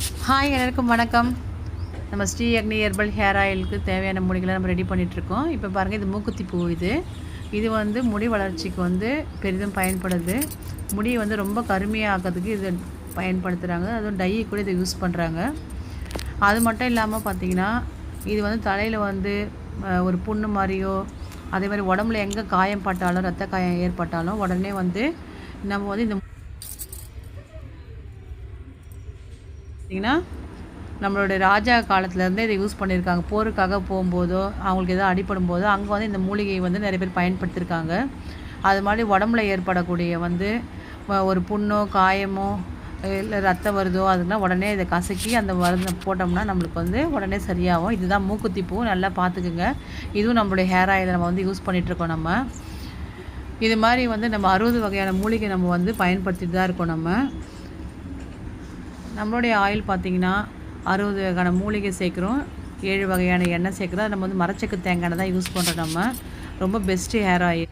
Hi எல்லாருக்கும் வணக்கம். நம்ம ஸ்ரீ அக்னி ஹெர்பல் ஹேர் ஆயிலுக்கு தேவையான மூலிகளை நம்ம ரெடி பண்ணிகிட்ருக்கோம். இப்போ பாருங்கள், இது மூக்குத்தி பூ. இது வந்து முடி வளர்ச்சிக்கு வந்து பெரிதும் பயன்படுது. முடியை வந்து ரொம்ப கருமையாக ஆக்கிறதுக்கு இது பயன்படுத்துகிறாங்க. அதுவும் டை கூட இதை யூஸ் பண்ணுறாங்க. அது மட்டும் இல்லாமல் பார்த்திங்கன்னா, இது வந்து தலையில் வந்து ஒரு புண்ணு மாதிரியோ, அதே மாதிரி உடம்புல எங்கே காயம் பட்டாலும், ரத்த காயம் ஏற்பட்டாலும் உடனே வந்து நம்ம வந்து இந்த பார்த்திங்கன்னா நம்மளுடைய ராஜா காலத்துலேருந்தே இதை யூஸ் பண்ணியிருக்காங்க. போருக்காக போகும்போதோ, அவங்களுக்கு எதோ அடிப்படும் போதோ அங்கே வந்து இந்த மூலிகையை வந்து நிறைய பேர் பயன்படுத்தியிருக்காங்க. அது மாதிரி உடம்புல ஏற்படக்கூடிய வந்து ஒரு புண்ணோ காயமோ இல்லை ரத்தம் வருதோ, அதுனா உடனே இதை கசக்கி அந்த மருந்து போட்டோம்னா நம்மளுக்கு வந்து உடனே சரியாகும். இதுதான் மூக்குத்தி பூ. நல்லா பார்த்துக்குங்க. இதுவும் நம்மளுடைய ஹேர் ஆயில் நம்ம வந்து யூஸ் பண்ணிகிட்ருக்கோம். நம்ம இது மாதிரி வந்து நம்ம 60 வகையான மூலிகை நம்ம வந்து பயன்படுத்திட்டு தான் இருக்கோம். நம்மளுடைய ஆயில் பார்த்திங்கன்னா 60 வகையான மூலிகை சேர்க்குறோம், 7 வகையான எண்ணெய் சேர்க்குறோம். நம்ம வந்து மரச்செக்கு தேங்காய் தான் யூஸ் பண்ணுறோம். ரொம்ப பெஸ்ட்டு ஹேர் ஆயில்.